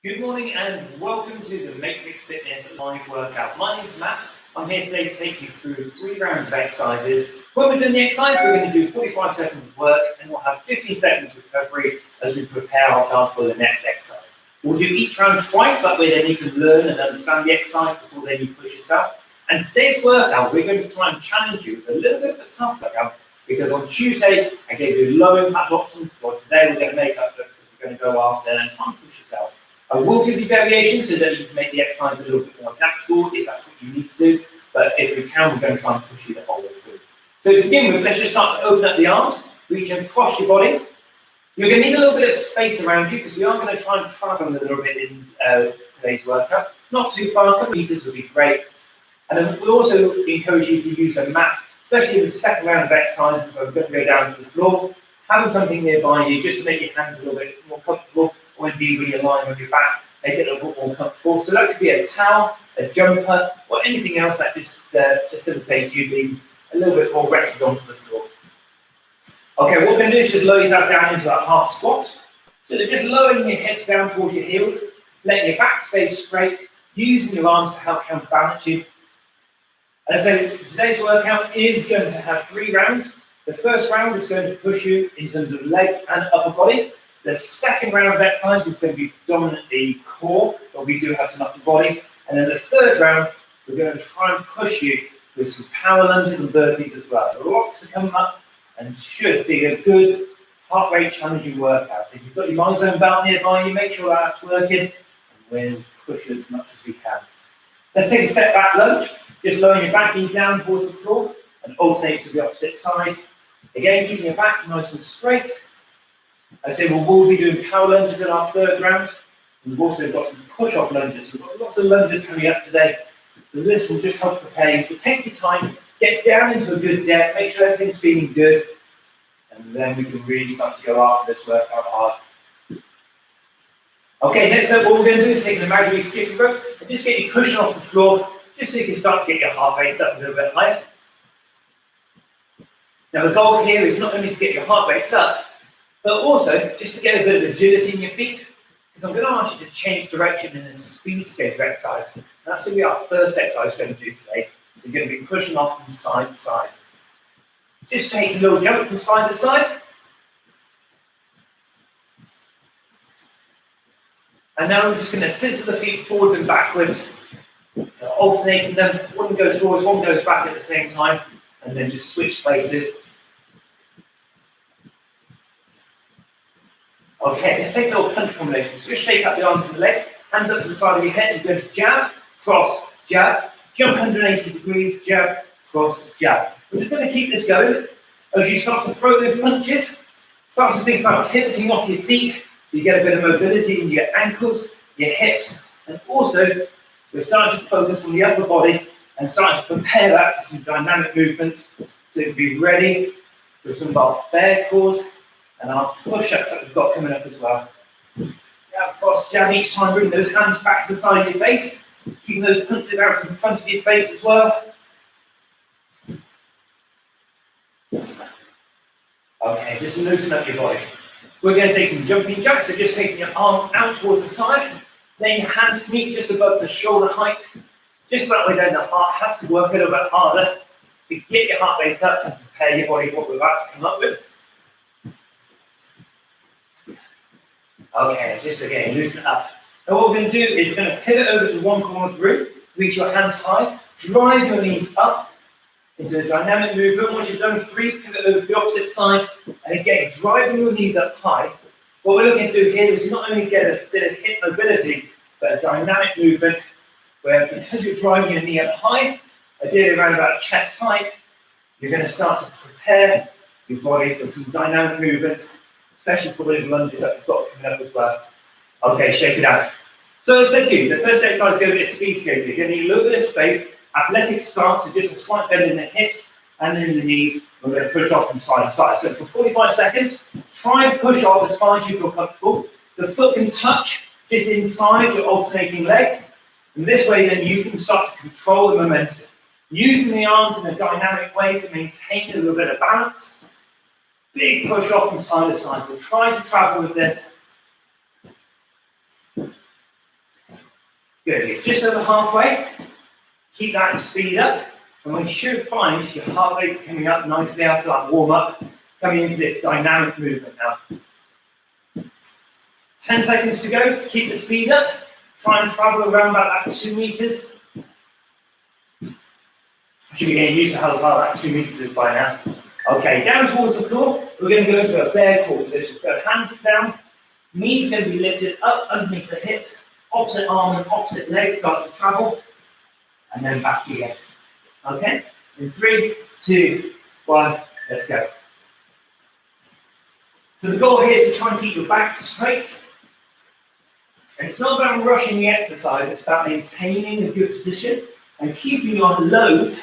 Good morning and welcome to the Matrix Fitness live workout. My name is Matt. I'm here today to take you through 3 rounds of exercises. When we're doing the exercise, we're going to do 45 seconds of work and we'll have 15 seconds recovery as we prepare ourselves for the next exercise. We'll do each round twice, that way then you can learn and understand the exercise before then you push yourself. And today's workout, we're going to try and challenge you with a little bit of a tough workout because on Tuesday I gave you low impact options, but today we're going to make up for it because we're going to go after and try and push yourself. I will give you variations so that you can make the exercise a little bit more adaptable if that's what you need to do, but if we can, we're going to try and push you the whole way through. So to begin with, let's just start to open up the arms, reach across your body. You're going to need a little bit of space around you because we are going to try and travel a little bit in today's workout. Not too far, a couple of meters would be great. And then we'll also encourage you to use a mat, especially in the second round of exercise, where we're going to go down to the floor. Having something nearby you just to make your hands a little bit more comfortable, or indeed when you're lying on your back, make it a little bit more comfortable. So that could be a towel, a jumper, or anything else that just facilitates you being a little bit more rested onto the floor. Okay, what we're going to do is just lower yourself down into that half squat. So they're just lowering your hips down towards your heels, letting your back stay straight, using your arms to help counterbalance you. And so today's workout is going to have 3 rounds. The first round is going to push you in terms of legs and upper body. The second round of exercise is going to be predominantly core, but we do have some upper body. And then the third round, we're going to try and push you with some power lunges and burpees as well. So lots to come up and should be a good heart rate challenging workout. So if you've got your mind zone belt nearby, you make sure that's working, and we'll push as much as we can. Let's take a step back lunge, just lowering your back knee down towards the floor and alternate to the opposite side. Again, keeping your back nice and straight. I say we'll be doing power lunges in our third round. And we've also got some push-off lunges. We've got lots of lunges coming up today. So this will just help prepare you. So take your time, get down into a good depth, make sure everything's feeling good. And then we can really start to go after this workout hard. Okay, next up, what we're going to do is take an imaginary skipping rope and just get you pushing off the floor, just so you can start to get your heart rates up a little bit higher. Now the goal here is not only to get your heart rates up, but also just to get a bit of agility in your feet, because I'm going to ask you to change direction in a speed skater exercise. And that's going to be our first exercise we're going to do today. So you're going to be pushing off from side to side. Just take a little jump from side to side. And now we're just going to scissor the feet forwards and backwards. So alternating them, one goes forwards, one goes back at the same time, and then just switch places. Okay, let's take a little punch combination. So just shake up the arms and the leg, hands up to the side of your head, you're going to jab, cross, jab, jump 180 degrees, jab, cross, jab. We're just going to keep this going. As you start to throw those punches, start to think about pivoting off your feet. You get a bit of mobility in your ankles, your hips, and also we're starting to focus on the upper body and starting to prepare that for some dynamic movements. So you'll be ready for some of our bear crawls and our push-ups that we've got coming up as well. Jab, cross, jab each time, bring those hands back to the side of your face, keeping those punches out in front of your face as well. Okay, just loosen up your body. We're going to take some jumping jacks, so just taking your arms out towards the side, letting your hands sneak just above the shoulder height. Just that way then the heart has to work a little bit harder to get your heart rate up and prepare your body for what we're about to come up with. Okay, just again, loosen up. Now what we're going to do is we're going to pivot over to one corner of the room, reach your hands high, drive your knees up into a dynamic movement. Once you've done 3, pivot over to the opposite side, and again, driving your knees up high. What we're looking to do here is not only get a bit of hip mobility, but a dynamic movement where because you're driving your knee up high, ideally around about chest height, you're going to start to prepare your body for some dynamic movements, especially for those lunges that we've got coming up as well. Okay, shake it out. So as I said to you, the first exercise is going to be a speed skater. You're going to need a little bit of space. Athletic start, so just a slight bend in the hips and in the knees. We're going to push off from side to side. So for 45 seconds, try and push off as far as you feel comfortable. The foot can touch just inside your alternating leg. And this way then you can start to control the momentum. Using the arms in a dynamic way to maintain a little bit of balance. Big push off from side to side. We'll try to travel with this. Good, you're just over halfway. Keep that speed up, and we should find your heart rate's coming up nicely after that warm up, coming into this dynamic movement now. 10 seconds to go, keep the speed up, try and travel around about that 2 meters. I should be getting used to how far that 2 meters is by now. Okay, down towards the floor, we're going to go into a bear crawl position. So hands down, knees going to be lifted up underneath the hips, opposite arm and opposite leg start to travel, and then back again. Okay? In 3, 2, 1, let's go. So the goal here is to try and keep your back straight. And it's not about rushing the exercise, it's about maintaining a good position and keeping your load,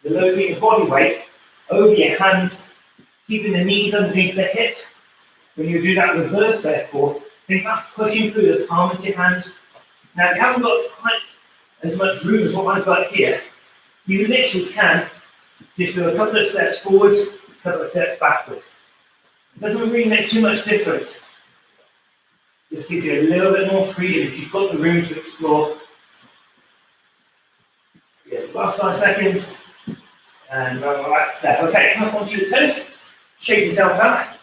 the load being the body weight, over your hands, keeping the knees underneath the hips. When you do that reverse bear crawl, think about pushing through the palm of your hands. Now, if you haven't got quite as much room as what I've got here, you literally can just do a couple of steps forwards, a couple of steps backwards. It doesn't really make too much difference. Just gives you a little bit more freedom if you've got the room to explore. Yeah, last 5 seconds. And relax there. Okay, come up onto your toes. Shake yourself out.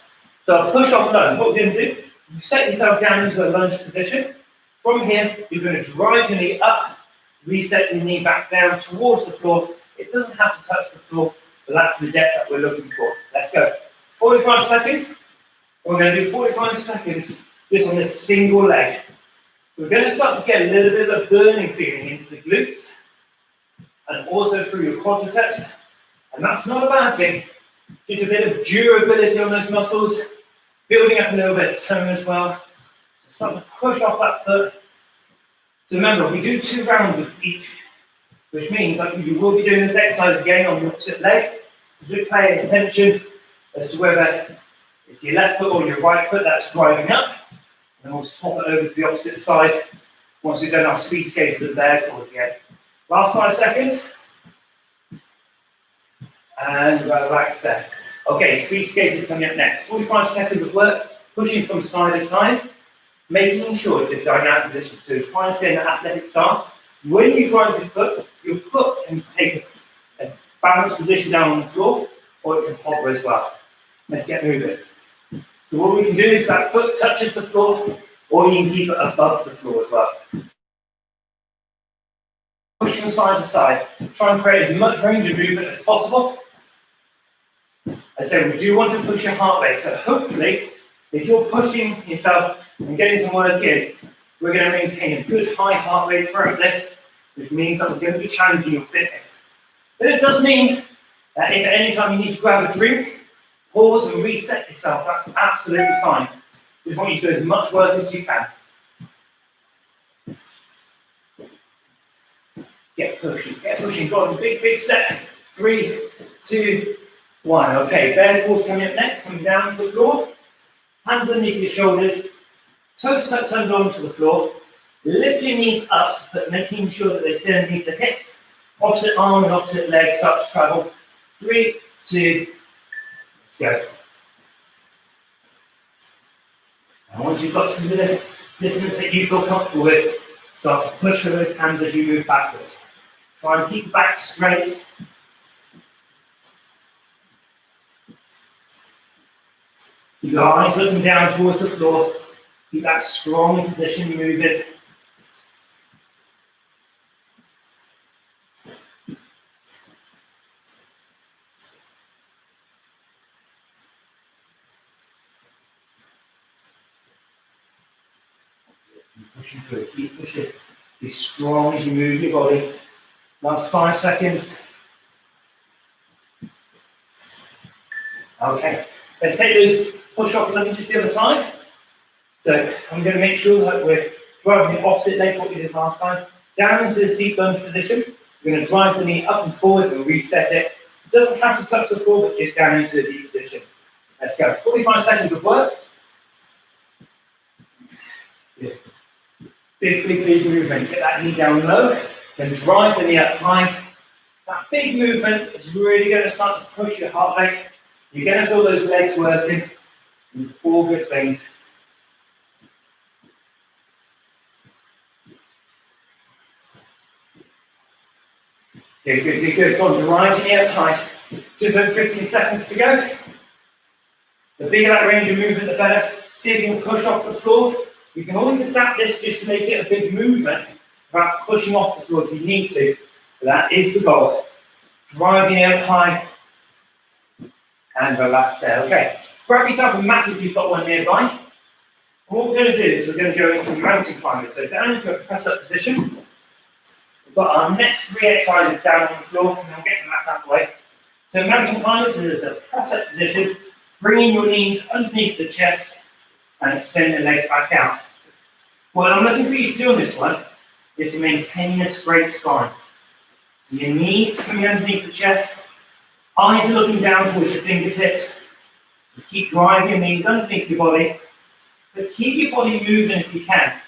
So I'll push off lunge. What we're going to do, you set yourself down into a lunge position. From here, you're going to drive your knee up, reset your knee back down towards the floor. It doesn't have to touch the floor, but that's the depth that we're looking for. Let's go. 45 seconds. We're going to do 45 seconds just on this single leg. We're going to start to get a little bit of a burning feeling into the glutes and also through your quadriceps. And that's not a bad thing. Just a bit of durability on those muscles, building up a little bit of tone as well. So start to push off that foot. So remember, we do 2 rounds of each, which means that you will be doing this exercise again on the opposite leg. So do pay attention as to whether it's your left foot or your right foot that's driving up. And we'll swap it over to the opposite side once we've done our speed skates and bear crawls again. Last 5 seconds. And relax there. Okay, speed skate is coming up next. 45 seconds of work, pushing from side to side, making sure it's a dynamic position. So try and stay in that athletic stance. When you drive your foot can take a balanced position down on the floor, or it can hover as well. Let's get moving. So what we can do is that foot touches the floor, or you can keep it above the floor as well. Push from side to side. Try and create as much range of movement as possible. I say we do want to push your heart rate, so hopefully, if you're pushing yourself and getting some work in, we're going to maintain a good high heart rate throughout this, which means that we're going to be challenging your fitness. But it does mean that if at any time you need to grab a drink, pause and reset yourself, that's absolutely fine. We want you to do as much work as you can. Get pushing, go on, big step. 3, 2, 1. Okay, bear crawls coming up next, coming down to the floor. Hands underneath your shoulders, toes tucked under onto the floor. Lift your knees up, but making sure that they stay underneath the hips. Opposite arm and opposite leg start to travel. 3, 2, let's go. And once you've got some bit of distance that you feel comfortable with, start to push with those hands as you move backwards. Try and keep back straight. Keep your eyes looking down towards the floor. Keep that strong position moving. Keep pushing through, keep pushing. Be strong as you move your body. Last 5 seconds. Okay, let's take those push-off lunges to the other side. So I'm going to make sure that we're driving the opposite leg what we did last time. Down into this deep lunge position. We're going to drive the knee up and forwards and reset it. It doesn't have to touch the floor, but just down into the deep position. Let's go. 45 seconds of work. Good. Big movement. Get that knee down low. Then drive the knee up high. That big movement is really going to start to push your heart rate. You're going to feel those legs working. All good things. Good, good, good, good. Go on, drive your knee up high. Just over 15 seconds to go. The bigger that range of movement, the better. See if you can push off the floor. You can always adapt this just to make it a big movement without pushing off the floor if you need to. But that is the goal. Drive your knee up high and relax there. Okay, grab yourself a mat if you've got one nearby. And what we're going to do is we're going to go into mountain climbing. So down into a press-up position. We've got our next 3 exercises down on the floor, and I'll get the mat out of the way. So mountain climbers is a press-up position, bringing your knees underneath the chest and extend the legs back out. What I'm looking for you to do on this one is to maintain a straight spine. So your knees coming underneath the chest, eyes are looking down towards your fingertips. Just keep driving your knees underneath your body, but keep your body moving if you can.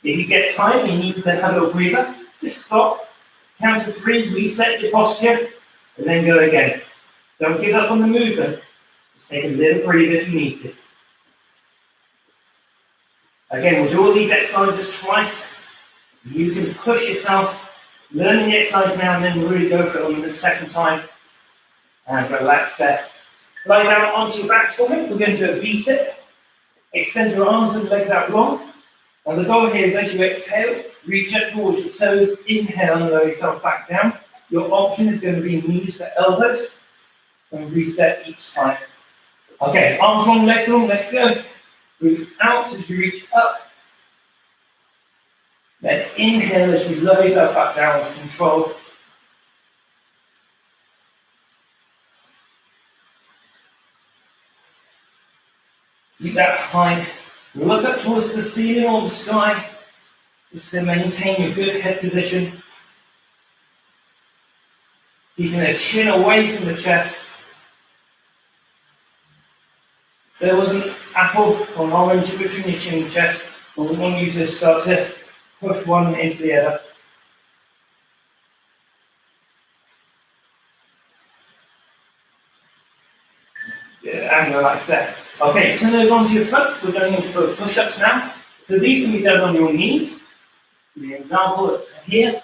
If you get tired and you need to have a little breather, just stop, count to 3, reset your posture, and then go again. Don't give up on the movement. Just take a little breather if you need to. Again, we'll do all these exercises twice. You can push yourself, learning the exercise now and then really go for it on the second time. And relax there. Lie down onto your backs for me. We're going to do a V-sit. Extend your arms and legs out long. And the goal here is as you exhale, reach up towards your toes, inhale and lower yourself back down. Your option is going to be knees to elbows. And reset each time. Okay, arms long, let's go. Breathe out as you reach up. Then inhale as you lower yourself back down with control. Keep that high. Look up towards the ceiling or the sky, just to maintain your good head position. Keeping the chin away from the chest. There was an apple or an orange between your chin and chest, and we want you to start to push one into the other. Yeah, and relax there. Okay, turn over onto your front. We're going in for push-ups now. So these can be done on your knees. The example is here,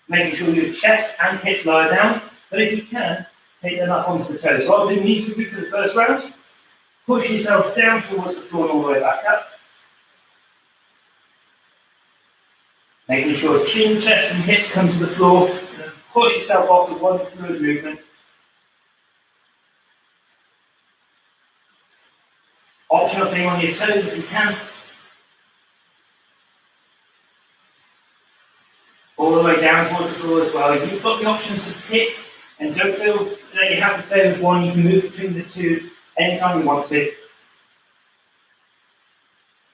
making sure your chest and hips lie down. But if you can, take them up onto the toes. So what the knees will do for the first round. Push yourself down towards the floor and all the way back up. Making sure chin, chest and hips come to the floor. And then push yourself off with one fluid movement. Optional being on your toes if you can. All the way down towards the floor as well. You've got the options to pick and don't feel that you have to stay with one. You can move between the two anytime you want to.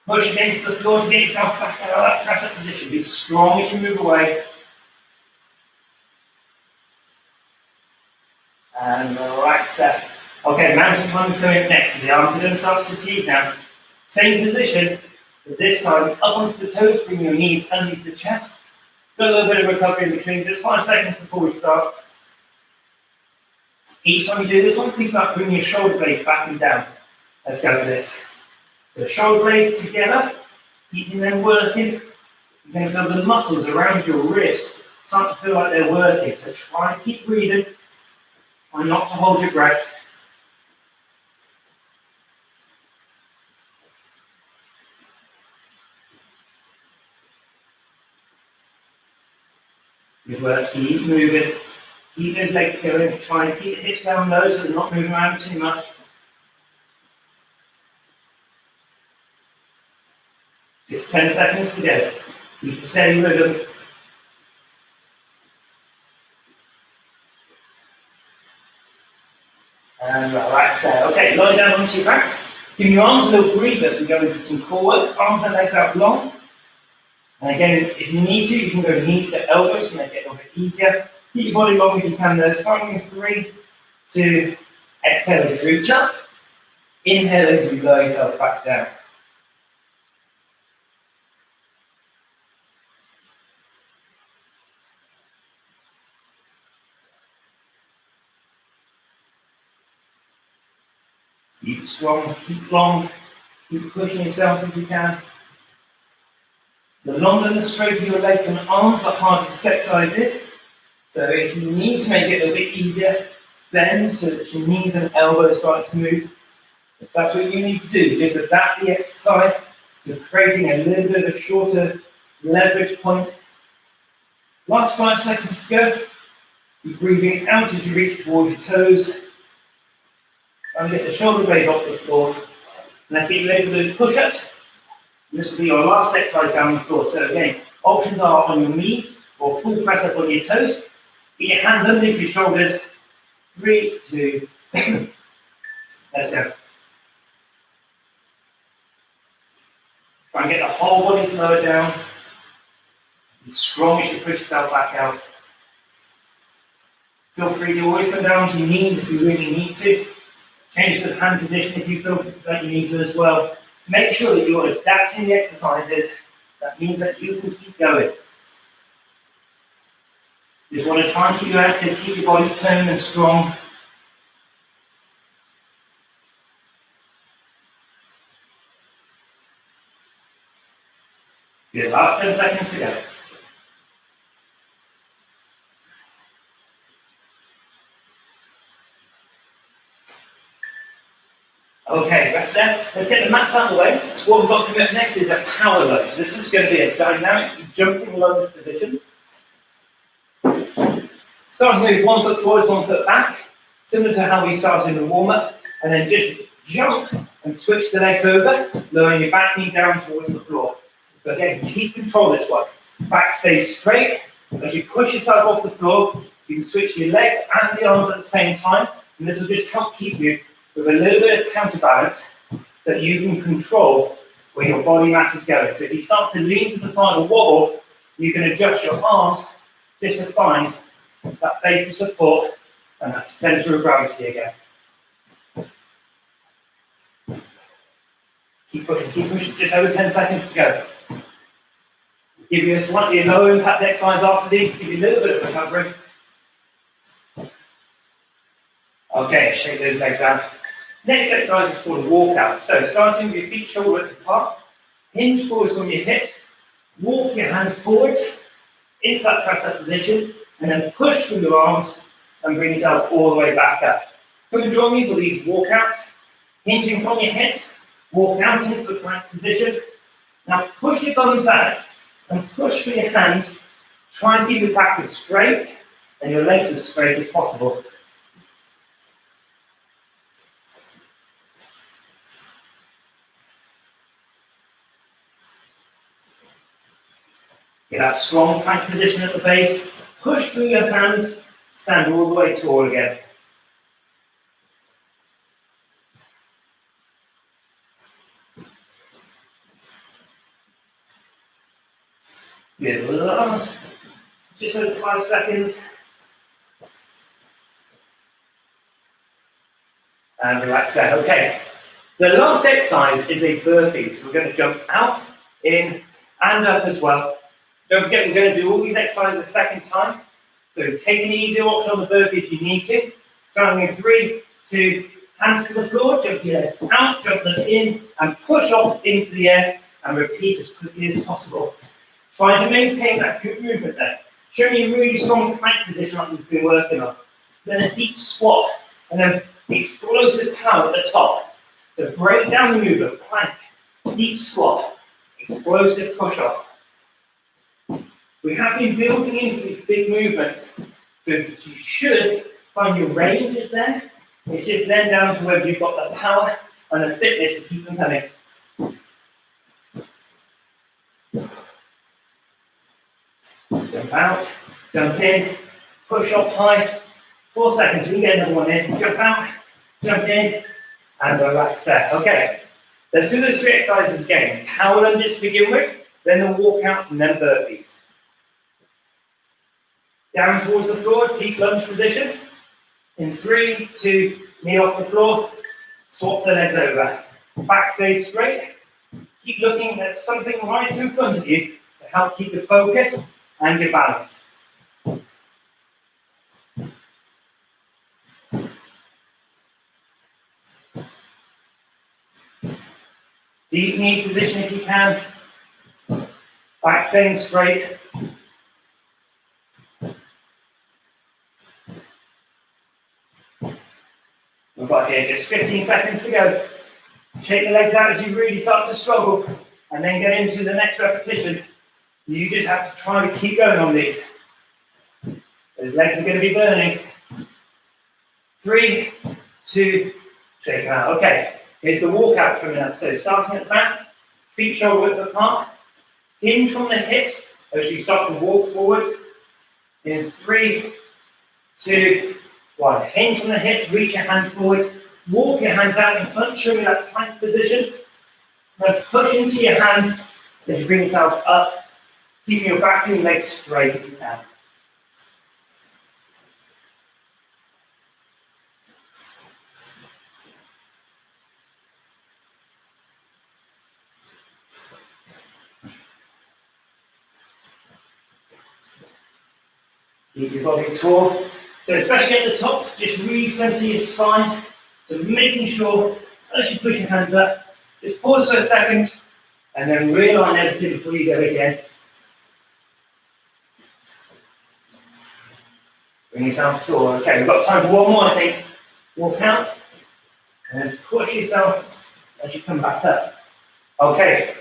Push against the floor to get yourself back out of that press-up position. Be strong as you move away. And relax there. Okay, mountain climbing is going up next. The arms are going to start to fatigue now. Same position, but this time up onto the toes, bring your knees underneath the chest. Got a little bit of recovery in between, just 5 seconds before we start. Each time you do this one, think about bringing your shoulder blades back and down. Let's go for this. So shoulder blades together, keeping them working. You're going to feel the muscles around your wrist start to feel like they're working. So try and keep breathing. Try not to hold your breath. Good work, keep moving. Keep those legs going. Try and keep the hips down low so they're not moving around too much. Just 10 seconds to go. Keep a steady rhythm. And relax there. Okay, lie down onto your backs. Give your arms a little breather as we go into some core work. Arms and legs out long. And again, if you need to, you can go knees to elbows to make it a little bit easier. Keep your body long if you can though. Starting with 3, 2, exhale as you reach up. Inhale as you lower yourself back down. Keep strong, keep long, keep pushing yourself if you can. The longer and the straighter your legs and arms, the harder this exercise is. So if you need to make it a little bit easier, bend so that your knees and elbows start to move. If that's what you need to do, just adapt the exercise to creating a little bit of a shorter leverage point. Last 5 seconds to go. Keep breathing out as you reach towards your toes. And get the shoulder blades off the floor. And let's get you ready for those push-ups. This will be your last exercise down on the floor. So again, options are on your knees or full press up on your toes. Get your hands underneath your shoulders. 3, 2, let's go. Try and get the whole body to lower down. Be strong as you push yourself back out. Feel free to always come down to your knees if you really need to. Change the hand position if you feel that you need to as well. Make sure that you're adapting the exercises. That means that you can keep going. You just want to try and keep you active, keep your body toned and strong. Good, last 10 seconds to go. Okay, that's there. Let's get the mats out of the way. What we've got coming up next is a power lunge. This is going to be a dynamic jumping lunge position. Starting with 1 foot forward, 1 foot back, similar to how we started in the warm-up, and then just jump and switch the legs over, lowering your back knee down towards the floor. So again, keep control of this one. Back stays straight. As you push yourself off the floor, you can switch your legs and the arms at the same time, and this will just help keep you with a little bit of counterbalance so that you can control where your body mass is going. So if you start to lean to the side or wobble, you can adjust your arms just to find that base of support and that center of gravity again. Keep pushing, just over 10 seconds to go. Give you a slightly lower impact exercise after these, give you a little bit of recovery. Okay, shake those legs out. Next exercise is called a walkout. So starting with your feet shoulder width apart, hinge forwards from your hips, walk your hands forwards into that press up position, and then push through your arms and bring yourself all the way back up. Come and join me for these walkouts. Hinging from your hips, walk out into the plank position. Now push your bum back and push through your hands. Try and keep your back as straight and your legs as straight as possible. Get that strong plank position at the base. Push through your hands. Stand all the way tall again. Good. Last, just over 5 seconds. And relax there. Okay. The last exercise is a burpee. So we're going to jump out, in, and up as well. Don't forget, we're going to do all these exercises a second time. So take an easier option on the burpee if you need to. Starting in 3, 2, hands to the floor, jump your legs out, jump them in, and push off into the air, and repeat as quickly as possible. Try to maintain that good movement there. Show me a really strong plank position like we've been working on. Then a deep squat, and then explosive power at the top. So break down the movement, plank, deep squat, explosive push-off. We have been building into these big movements, so you should find your range is there. It's just then down to whether you've got the power and the fitness to keep them coming. Jump out, jump in, push off high. 4 seconds, we can get another one in. Jump out, jump in, and relax there. Okay, let's do those 3 exercises again. Power lunges to begin with, then the walkouts, and then burpees. Down towards the floor, deep lunge position. In 3, 2, knee off the floor, swap the legs over. Back stays straight. Keep looking at something right in front of you to help keep your focus and your balance. Deep knee position if you can. Back staying straight. We've got here just 15 seconds to go. Shake the legs out as you really start to struggle, and then get into the next repetition. You just have to try to keep going on these. Those legs are going to be burning. 3, 2, shake them out. Okay, here's the walkouts coming up. So starting at the back, feet shoulder width apart, hinge from the hips as you start to walk forwards. In 3, 2, 1. Hinge from the hips, reach your hands forward, walk your hands out in front, show me that plank position. Then push into your hands as you bring yourself up, keeping your back and legs straight if you can. Keep your body tall. So especially at the top, just really center your spine. So making sure, as you push your hands up, just pause for a second, and then realign everything before you go again. Bring yourself tall. Okay, we've got time for one more, I think. Walk out, and then push yourself as you come back up. Okay,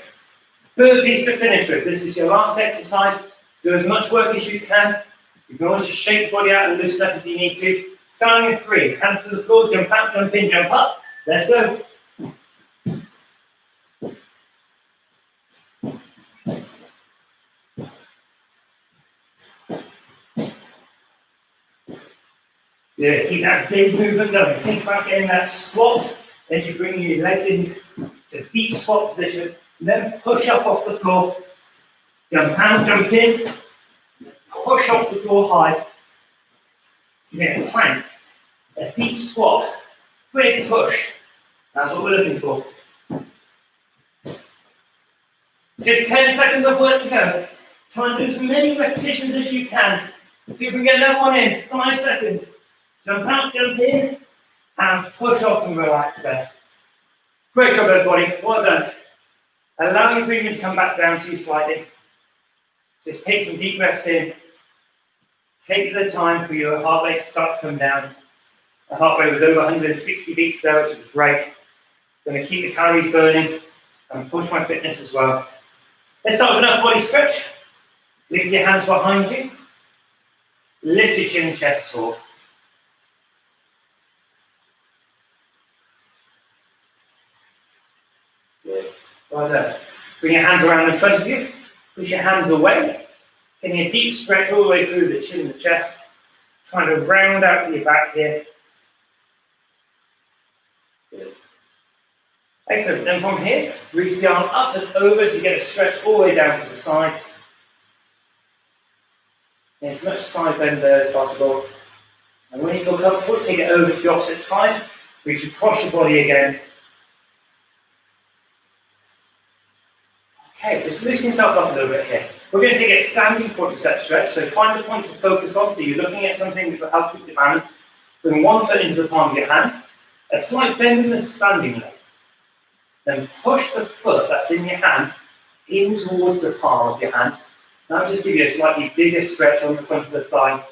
burpees to finish with. This is your last exercise. Do as much work as you can. You can always just shake the body out and loosen up if you need to. Starting in 3, hands to the floor, jump out, jump in, jump up. Let's go. Yeah, keep that big movement going. Think about getting that squat as you bring your legs in to deep squat position. And then push up off the floor. Jump out, jump in. Push off the floor high. You get a plank, a deep squat, big push. That's what we're looking for. Just 10 seconds of work to go. Try and do as many repetitions as you can. See if we can get another one in. 5 seconds. Jump out, jump in, and push off and relax there. Great job, everybody. Well done. Allow your breathing to come back down to you slightly. Just take some deep breaths in. Take the time for your heart rate to start to come down. The heart rate was over 160 beats there, which is great. Going to keep the calories burning and push my fitness as well. Let's start with an upper body stretch. Lift your hands behind you. Lift your chin and chest tall. Good. Well done. Bring your hands around in front of you. Push your hands away. Getting a deep stretch all the way through the chin and the chest. Trying to round out your back here. Good. Excellent. Then from here, reach the arm up and over so you get a stretch all the way down to the sides. Get as much side bend there as possible. And when you feel comfortable, take it over to the opposite side. Reach across your body again. Okay, just loosen yourself up a little bit here. We're going to take a standing quadricep stretch, so find a point to focus on. So you're looking at something which will help keep your balance. Bring one foot into the palm of your hand, a slight bend in the standing leg. Then push the foot that's in your hand in towards the palm of your hand. Now just give you a slightly bigger stretch on the front of the thigh.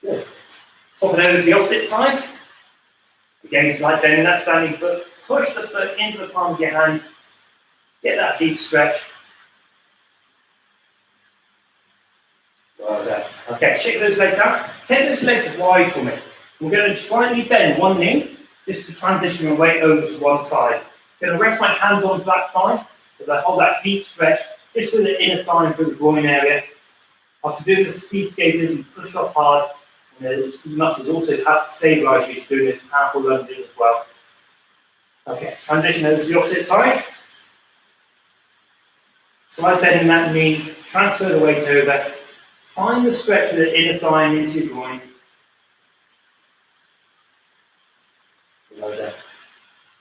Good. Swap it over to the opposite side. Again, slight bend in that standing foot. Push the foot into the palm of your hand. Get that deep stretch. Well done. Okay, shake those legs out. Take those legs wide for me. We're going to slightly bend one knee, just to transition your weight over to one side. I'm going to rest my hands onto that thigh, as I hold that deep stretch, just with the inner thigh and through the groin area. After doing the speed skating, you push off hard, and the muscles also help stabilize you to do this powerful lunges as well. Okay, transition over to the opposite side. Slide bending that knee, transfer the weight over. Find the stretch of the inner thigh and into your groin.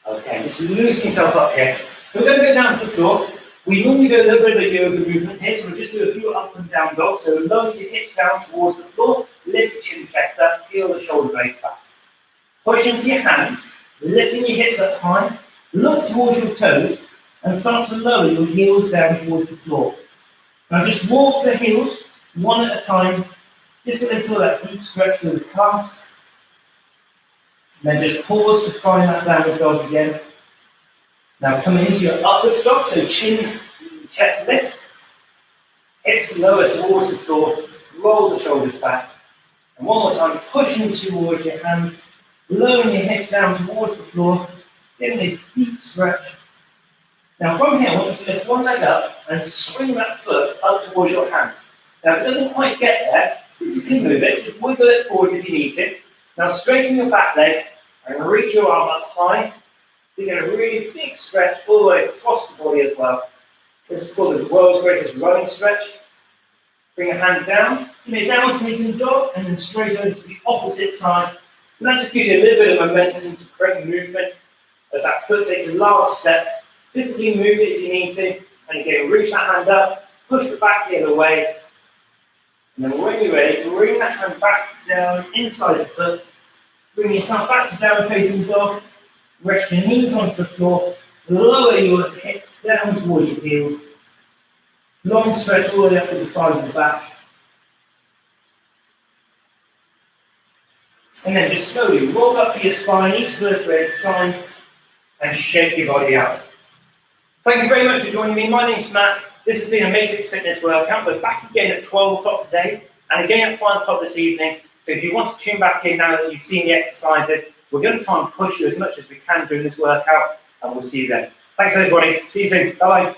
Okay, just loosen yourself up here. So we're going to go down to the floor. We normally do a little bit of a yoga movement here, so we'll just do a few up and down dogs. So lower your hips down towards the floor, lift your chin and chest up, feel the shoulder blades back. Push into your hands, lifting your hips up high, look towards your toes, and start to lower your heels down towards the floor. Now just walk the heels one at a time, just so they feel that deep stretch through the calves. And then just pause to find that downward dog again. Now coming into your upward dog, so chin, chest lifts, hips lower towards the floor, roll the shoulders back. And one more time, pushing towards your hands, lowering your hips down towards the floor, getting a deep stretch. Now from here, I want you to lift one leg up and swing that foot up towards your hands. Now if it doesn't quite get there, physically move it, just wiggle it forward if you need to. Now straighten your back leg and reach your arm up high. So you get a really big stretch all the way across the body as well. This is called the world's greatest running stretch. Bring your hand down, give me a downward facing dog, and then straight over to the opposite side. And that just gives you a little bit of momentum to create movement as that foot takes a large step. Physically move it if you need to, and again, reach that hand up, push the back the other way, and then when you're ready, bring that hand back down inside the foot, bring yourself back to downward facing dog, rest your knees onto the floor, lower your hips down towards your heels, long stretch all the way up to the side of the back, and then just slowly roll up for your spine, each vertebra at a time, and shake your body out. Thank you very much for joining me. My name's Matt. This has been a Matrix Fitness workout. We're back again at 12 o'clock today and again at 5 o'clock this evening. So if you want to tune back in now that you've seen the exercises, we're going to try and push you as much as we can during this workout, and we'll see you then. Thanks everybody. See you soon. Bye.